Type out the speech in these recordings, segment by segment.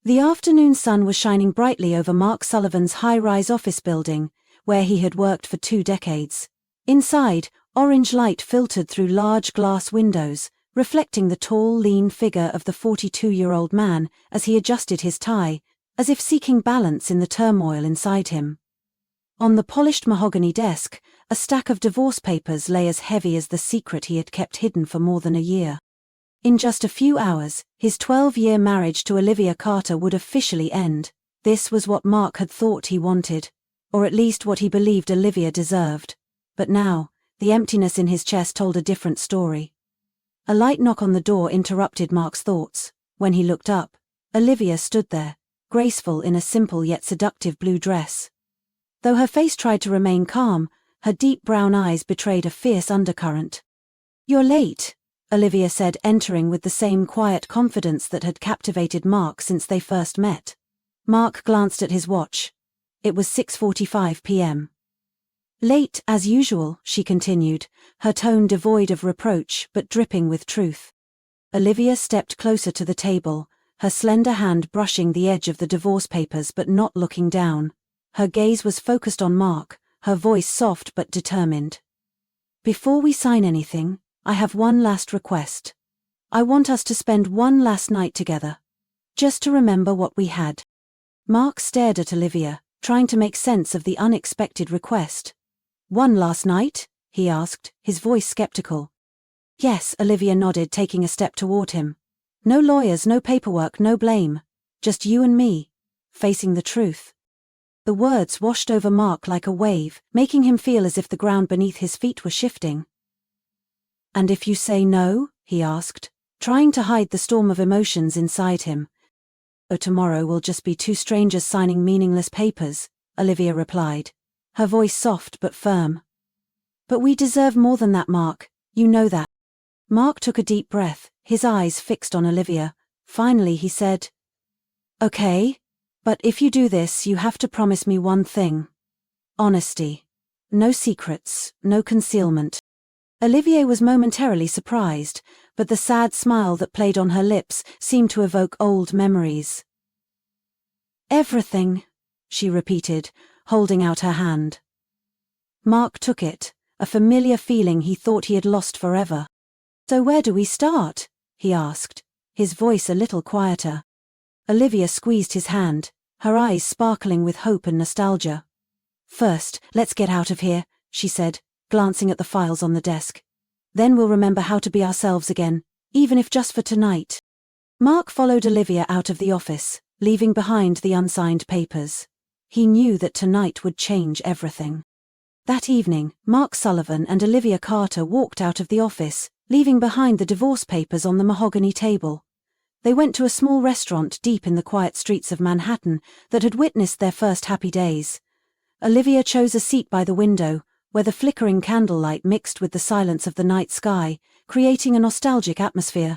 The afternoon sun was shining brightly over Mark Sullivan's high-rise office building, where he had worked for 2 decades. Inside, orange light filtered through large glass windows, reflecting the tall, lean figure of the 42-year-old man as he adjusted his tie, as if seeking balance in the turmoil inside him. On the polished mahogany desk, a stack of divorce papers lay as heavy as the secret he had kept hidden for more than a year. In just a few hours, his 12-year marriage to Olivia Carter would officially end. This was what Mark had thought he wanted, or at least what he believed Olivia deserved. But now, the emptiness in his chest told a different story. A light knock on the door interrupted Mark's thoughts. When he looked up, Olivia stood there, graceful in a simple yet seductive blue dress. Though her face tried to remain calm, her deep brown eyes betrayed a fierce undercurrent. "You're late," Olivia said, entering with the same quiet confidence that had captivated Mark since they first met. Mark glanced at his watch. It was 6:45 p.m. "Late, as usual," she continued, her tone devoid of reproach but dripping with truth. Olivia stepped closer to the table, her slender hand brushing the edge of the divorce papers but not looking down. Her gaze was focused on Mark, her voice soft but determined. "Before we sign anything, I have one last request. I want us to spend one last night together. Just to remember what we had." Mark stared at Olivia, trying to make sense of the unexpected request. "One last night?" he asked, his voice skeptical. "Yes," Olivia nodded, taking a step toward him. "No lawyers, no paperwork, no blame. Just you and me, facing the truth." The words washed over Mark like a wave, making him feel as if the ground beneath his feet were shifting. "And if you say no?" he asked, trying to hide the storm of emotions inside him. "Oh, tomorrow will just be 2 strangers signing meaningless papers," Olivia replied, her voice soft but firm. "But we deserve more than that, Mark, you know that." Mark took a deep breath, his eyes fixed on Olivia. Finally he said, "Okay, but if you do this you have to promise me one thing. Honesty. No secrets, no concealment." Olivia was momentarily surprised, but the sad smile that played on her lips seemed to evoke old memories. "Everything," she repeated, holding out her hand. Mark took it, a familiar feeling he thought he had lost forever. "So where do we start?" he asked, his voice a little quieter. Olivia squeezed his hand, her eyes sparkling with hope and nostalgia. "First, let's get out of here," she said, glancing at the files on the desk. "Then we'll remember how to be ourselves again, even if just for tonight." Mark followed Olivia out of the office, leaving behind the unsigned papers. He knew that tonight would change everything. That evening, Mark Sullivan and Olivia Carter walked out of the office, leaving behind the divorce papers on the mahogany table. They went to a small restaurant deep in the quiet streets of Manhattan that had witnessed their first happy days. Olivia chose a seat by the window, where the flickering candlelight mixed with the silence of the night sky, creating a nostalgic atmosphere.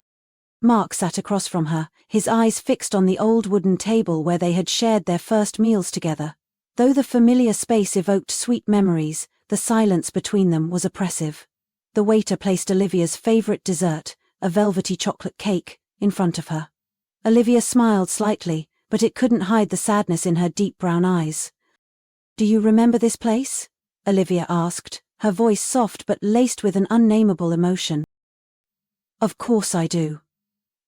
Mark sat across from her, his eyes fixed on the old wooden table where they had shared their first meals together. Though the familiar space evoked sweet memories, the silence between them was oppressive. The waiter placed Olivia's favorite dessert, a velvety chocolate cake, in front of her. Olivia smiled slightly, but it couldn't hide the sadness in her deep brown eyes. "Do you remember this place?" Olivia asked, her voice soft but laced with an unnameable emotion. "Of course I do,"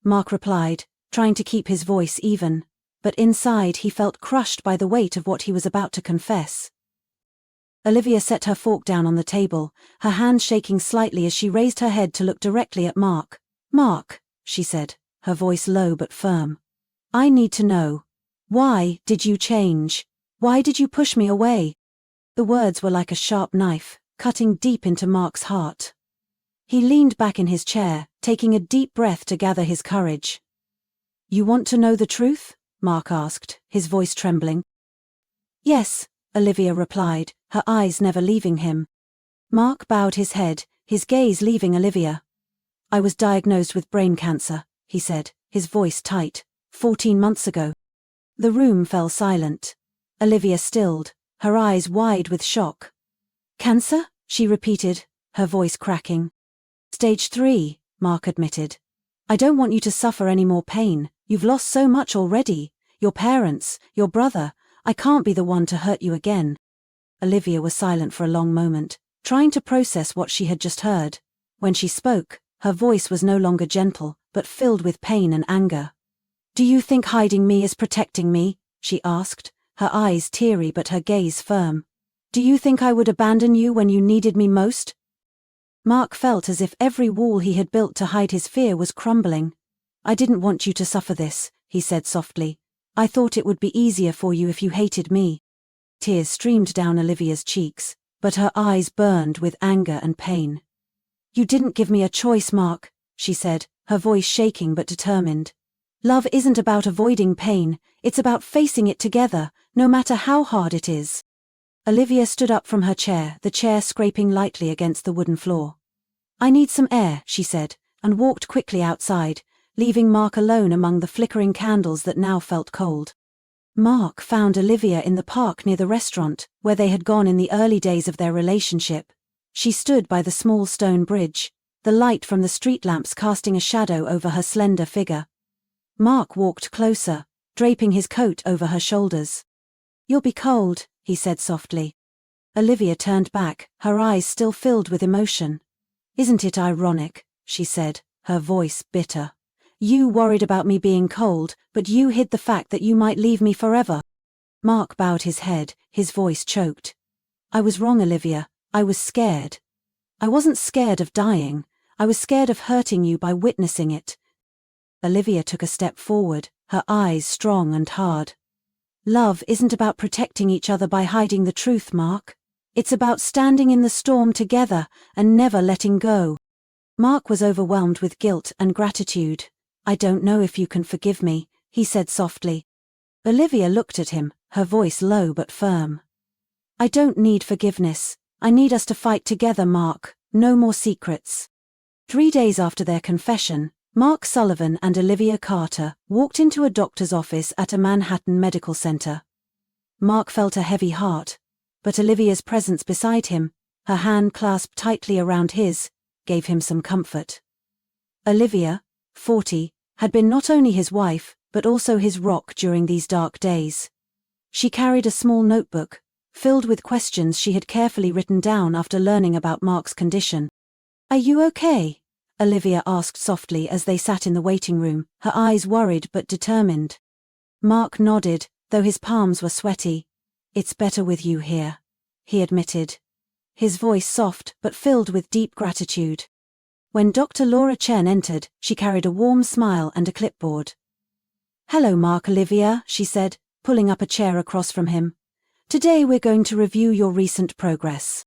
Mark replied, trying to keep his voice even, but inside he felt crushed by the weight of what he was about to confess. Olivia set her fork down on the table, her hand shaking slightly as she raised her head to look directly at Mark. "Mark," she said, her voice low but firm. "I need to know. Why did you change? Why did you push me away?" The words were like a sharp knife, cutting deep into Mark's heart. He leaned back in his chair, taking a deep breath to gather his courage. "You want to know the truth?" Mark asked, his voice trembling. "Yes," Olivia replied, her eyes never leaving him. Mark bowed his head, his gaze leaving Olivia. "I was diagnosed with brain cancer," he said, his voice tight, 14 months ago. The room fell silent. Olivia stilled, her eyes wide with shock. "Cancer?" she repeated, her voice cracking. "Stage 3, Mark admitted. I don't want you to suffer any more pain. You've lost so much already. your parents, your brother. I can't be the one to hurt you again." Olivia was silent for a long moment, trying to process what she had just heard. When she spoke, her voice was no longer gentle, but filled with pain and anger. "Do you think hiding me is protecting me?" she asked, her eyes teary but her gaze firm. "Do you think I would abandon you when you needed me most?" Mark felt as if every wall he had built to hide his fear was crumbling. "I didn't want you to suffer this," he said softly. "I thought it would be easier for you if you hated me." Tears streamed down Olivia's cheeks, but her eyes burned with anger and pain. "You didn't give me a choice, Mark," she said, her voice shaking but determined. "Love isn't about avoiding pain, it's about facing it together, no matter how hard it is." Olivia stood up from her chair, the chair scraping lightly against the wooden floor. "I need some air," she said, and walked quickly outside, leaving Mark alone among the flickering candles that now felt cold. Mark found Olivia in the park near the restaurant, where they had gone in the early days of their relationship. She stood by the small stone bridge, the light from the street lamps casting a shadow over her slender figure. Mark walked closer, draping his coat over her shoulders. "You'll be cold," he said softly. Olivia turned back, her eyes still filled with emotion. "Isn't it ironic?" she said, her voice bitter. "You worried about me being cold, but you hid the fact that you might leave me forever." Mark bowed his head, his voice choked. "I was wrong, Olivia. I was scared. I wasn't scared of dying. I was scared of hurting you by witnessing it." Olivia took a step forward, her eyes strong and hard. "Love isn't about protecting each other by hiding the truth, Mark. It's about standing in the storm together and never letting go." Mark was overwhelmed with guilt and gratitude. "I don't know if you can forgive me," he said softly. Olivia looked at him, her voice low but firm. "I don't need forgiveness. I need us to fight together, Mark. No more secrets." 3 days after their confession, Mark Sullivan and Olivia Carter walked into a doctor's office at a Manhattan medical center. Mark felt a heavy heart, but Olivia's presence beside him, her hand clasped tightly around his, gave him some comfort. Olivia, 40, had been not only his wife, but also his rock during these dark days. She carried a small notebook, filled with questions she had carefully written down after learning about Mark's condition. "Are you okay?" Olivia asked softly as they sat in the waiting room, her eyes worried but determined. Mark nodded, though his palms were sweaty. "It's better with you here," he admitted. His voice soft but filled with deep gratitude. When Dr. Laura Chen entered, she carried a warm smile and a clipboard. "Hello, Mark." Olivia, she said, pulling up a chair across from him. "Today we're going to review your recent progress."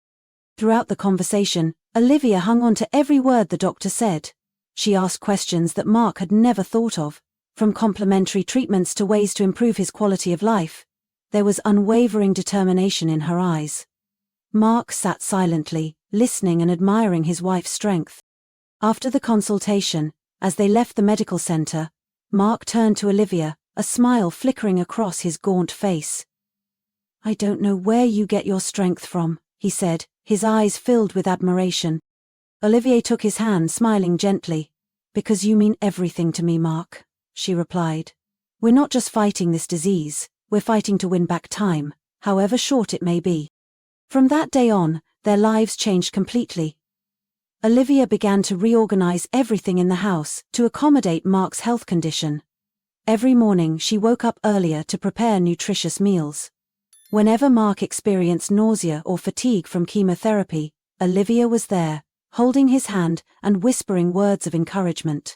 Throughout the conversation, Olivia hung on to every word the doctor said. She asked questions that Mark had never thought of, from complementary treatments to ways to improve his quality of life. There was unwavering determination in her eyes. Mark sat silently, listening and admiring his wife's strength. After the consultation, as they left the medical center, Mark turned to Olivia, a smile flickering across his gaunt face. "I don't know where you get your strength from," he said, his eyes filled with admiration. Olivia took his hand, smiling gently. "Because you mean everything to me, Mark," she replied. "We're not just fighting this disease, we're fighting to win back time, however short it may be." From that day on, their lives changed completely. Olivia began to reorganize everything in the house to accommodate Mark's health condition. Every morning she woke up earlier to prepare nutritious meals. Whenever Mark experienced nausea or fatigue from chemotherapy, Olivia was there, holding his hand and whispering words of encouragement.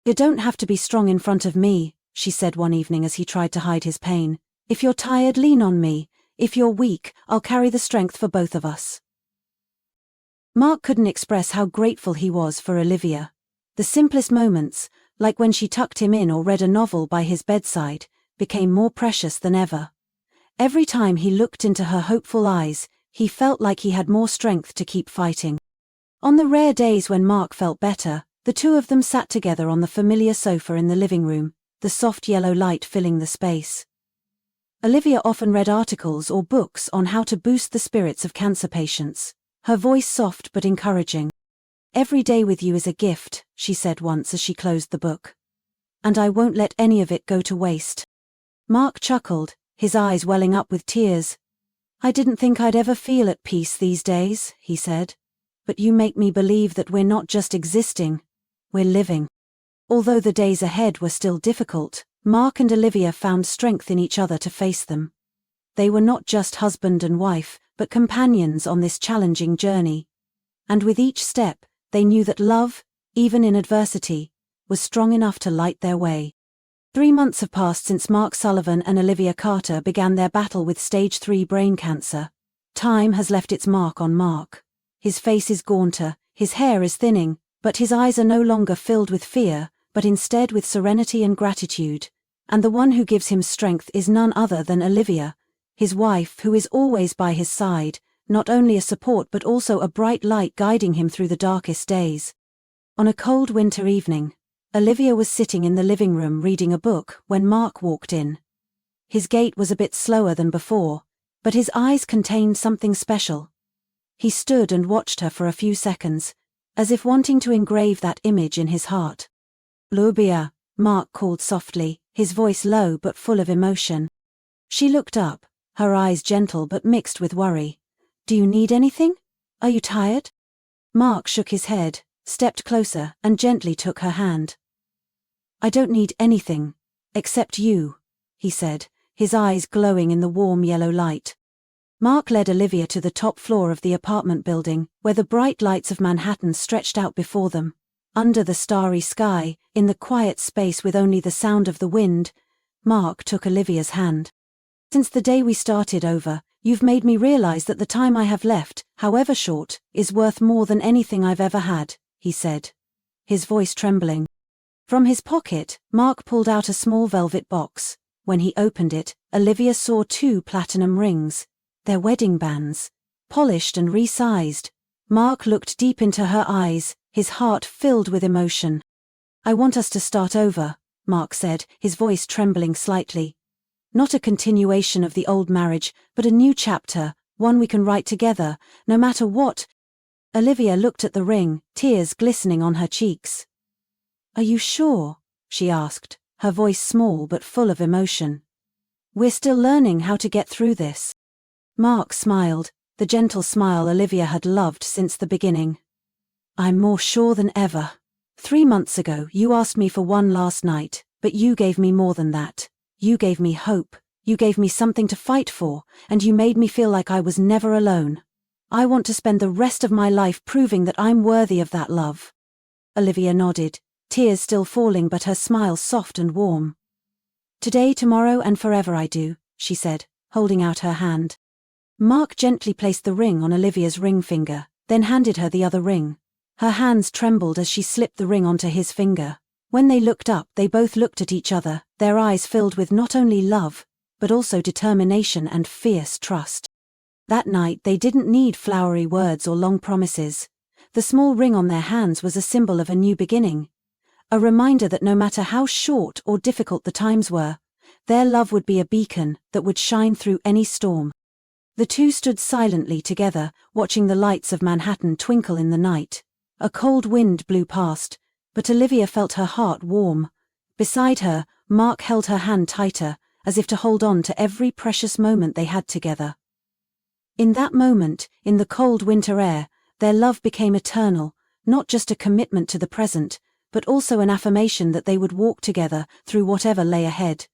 "You don't have to be strong in front of me," she said one evening as he tried to hide his pain. "If you're tired, lean on me. If you're weak, I'll carry the strength for both of us." Mark couldn't express how grateful he was for Olivia. The simplest moments, like when she tucked him in or read a novel by his bedside, became more precious than ever. Every time he looked into her hopeful eyes, he felt like he had more strength to keep fighting. On the rare days when Mark felt better, the two of them sat together on the familiar sofa in the living room, the soft yellow light filling the space. Olivia often read articles or books on how to boost the spirits of cancer patients, her voice soft but encouraging. "Every day with you is a gift," she said once as she closed the book. "And I won't let any of it go to waste." Mark chuckled, his eyes welling up with tears. "I didn't think I'd ever feel at peace these days," he said. "But you make me believe that we're not just existing, we're living." Although the days ahead were still difficult, Mark and Olivia found strength in each other to face them. They were not just husband and wife, but companions on this challenging journey. And with each step, they knew that love, even in adversity, was strong enough to light their way. 3 months have passed since Mark Sullivan and Olivia Carter began their battle with stage 3 brain cancer. Time has left its mark on Mark. His face is gaunter, his hair is thinning, but his eyes are no longer filled with fear, but instead with serenity and gratitude. And the one who gives him strength is none other than Olivia, his wife, who is always by his side, not only a support but also a bright light guiding him through the darkest days. On a cold winter evening, Olivia was sitting in the living room reading a book when Mark walked in. His gait was a bit slower than before, but his eyes contained something special. He stood and watched her for a few seconds, as if wanting to engrave that image in his heart. "Olivia," Mark called softly, his voice low but full of emotion. She looked up, her eyes gentle but mixed with worry. "Do you need anything? Are you tired?" Mark shook his head, stepped closer, and gently took her hand. "I don't need anything, except you," he said, his eyes glowing in the warm yellow light. Mark led Olivia to the top floor of the apartment building, where the bright lights of Manhattan stretched out before them. Under the starry sky, in the quiet space with only the sound of the wind, Mark took Olivia's hand. "Since the day we started over, you've made me realize that the time I have left, however short, is worth more than anything I've ever had," he said, his voice trembling. From his pocket, Mark pulled out a small velvet box. When he opened it, Olivia saw 2 platinum rings, their wedding bands, polished and resized. Mark looked deep into her eyes, his heart filled with emotion. "I want us to start over," Mark said, his voice trembling slightly. "Not a continuation of the old marriage, but a new chapter, one we can write together, no matter what." Olivia looked at the ring, tears glistening on her cheeks. "Are you sure?" she asked, her voice small but full of emotion. "We're still learning how to get through this." Mark smiled, the gentle smile Olivia had loved since the beginning. "I'm more sure than ever. 3 months ago you asked me for one last night, but you gave me more than that. You gave me hope, you gave me something to fight for, and you made me feel like I was never alone. I want to spend the rest of my life proving that I'm worthy of that love." Olivia nodded, tears still falling but her smile soft and warm. "Today, tomorrow, and forever I do," she said, holding out her hand. Mark gently placed the ring on Olivia's ring finger, then handed her the other ring. Her hands trembled as she slipped the ring onto his finger. When they looked up, they both looked at each other, their eyes filled with not only love, but also determination and fierce trust. That night they didn't need flowery words or long promises. The small ring on their hands was a symbol of a new beginning, a reminder that no matter how short or difficult the times were, their love would be a beacon that would shine through any storm. The two stood silently together, watching the lights of Manhattan twinkle in the night. A cold wind blew past, but Olivia felt her heart warm. Beside her, Mark held her hand tighter, as if to hold on to every precious moment they had together. In that moment, in the cold winter air, their love became eternal, not just a commitment to the present, but also an affirmation that they would walk together through whatever lay ahead.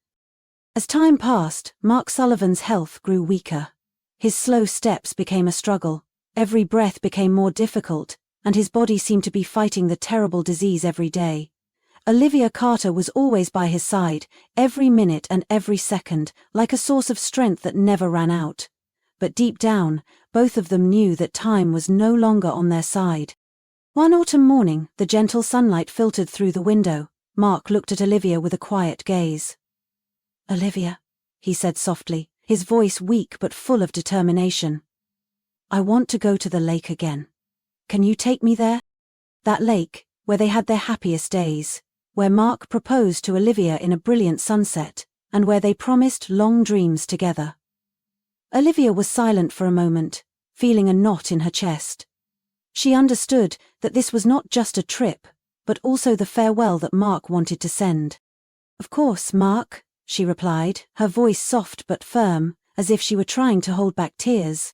As time passed, Mark Sullivan's health grew weaker. His slow steps became a struggle, every breath became more difficult, and his body seemed to be fighting the terrible disease every day. Olivia Carter was always by his side, every minute and every second, like a source of strength that never ran out. But deep down, both of them knew that time was no longer on their side. One autumn morning, the gentle sunlight filtered through the window. Mark looked at Olivia with a quiet gaze. "Olivia," he said softly, his voice weak but full of determination. "I want to go to the lake again. Can you take me there?" That lake, where they had their happiest days, where Mark proposed to Olivia in a brilliant sunset, and where they promised long dreams together. Olivia was silent for a moment, feeling a knot in her chest. She understood that this was not just a trip, but also the farewell that Mark wanted to send. "Of course, Mark," she replied, her voice soft but firm, as if she were trying to hold back tears.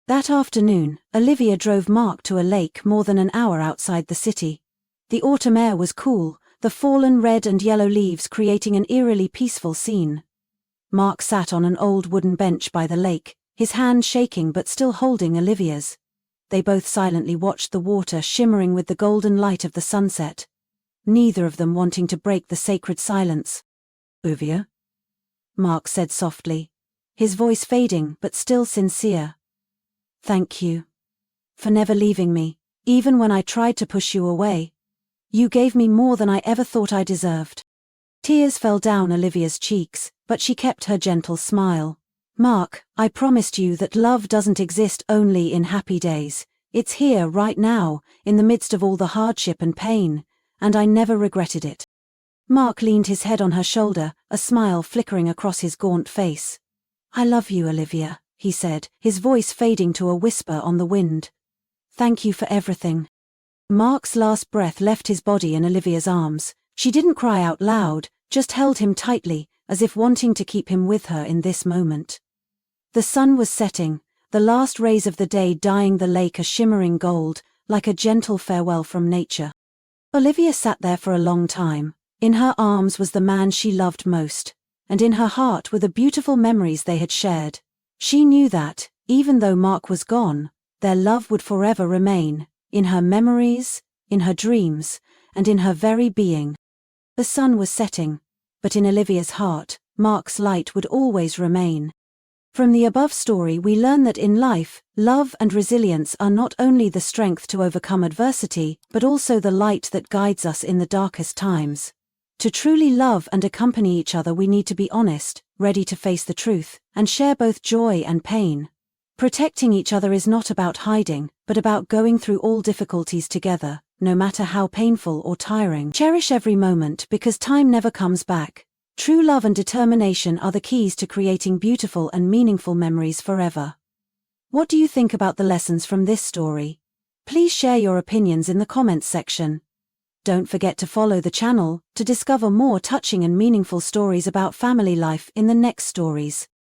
That afternoon, Olivia drove Mark to a lake more than an hour outside the city. The autumn air was cool, the fallen red and yellow leaves creating an eerily peaceful scene. Mark sat on an old wooden bench by the lake, his hand shaking but still holding Olivia's. They both silently watched the water shimmering with the golden light of the sunset, neither of them wanting to break the sacred silence. "Olivia?" Mark said softly, his voice fading but still sincere. "Thank you. For never leaving me, even when I tried to push you away. You gave me more than I ever thought I deserved." Tears fell down Olivia's cheeks, but she kept her gentle smile. "Mark, I promised you that love doesn't exist only in happy days. It's here right now, in the midst of all the hardship and pain, and I never regretted it." Mark leaned his head on her shoulder, a smile flickering across his gaunt face. "I love you, Olivia," he said, his voice fading to a whisper on the wind. "Thank you for everything." Mark's last breath left his body in Olivia's arms. She didn't cry out loud, just held him tightly, as if wanting to keep him with her in this moment. The sun was setting, the last rays of the day dyeing the lake a shimmering gold, like a gentle farewell from nature. Olivia sat there for a long time. In her arms was the man she loved most, and in her heart were the beautiful memories they had shared. She knew that, even though Mark was gone, their love would forever remain, in her memories, in her dreams, and in her very being. The sun was setting, but in Olivia's heart, Mark's light would always remain. From the above story we learn that in life, love and resilience are not only the strength to overcome adversity, but also the light that guides us in the darkest times. To truly love and accompany each other we need to be honest, ready to face the truth, and share both joy and pain. Protecting each other is not about hiding, but about going through all difficulties together, no matter how painful or tiring. Cherish every moment because time never comes back. True love and determination are the keys to creating beautiful and meaningful memories forever. What do you think about the lessons from this story? Please share your opinions in the comments section. Don't forget to follow the channel to discover more touching and meaningful stories about family life in the next stories.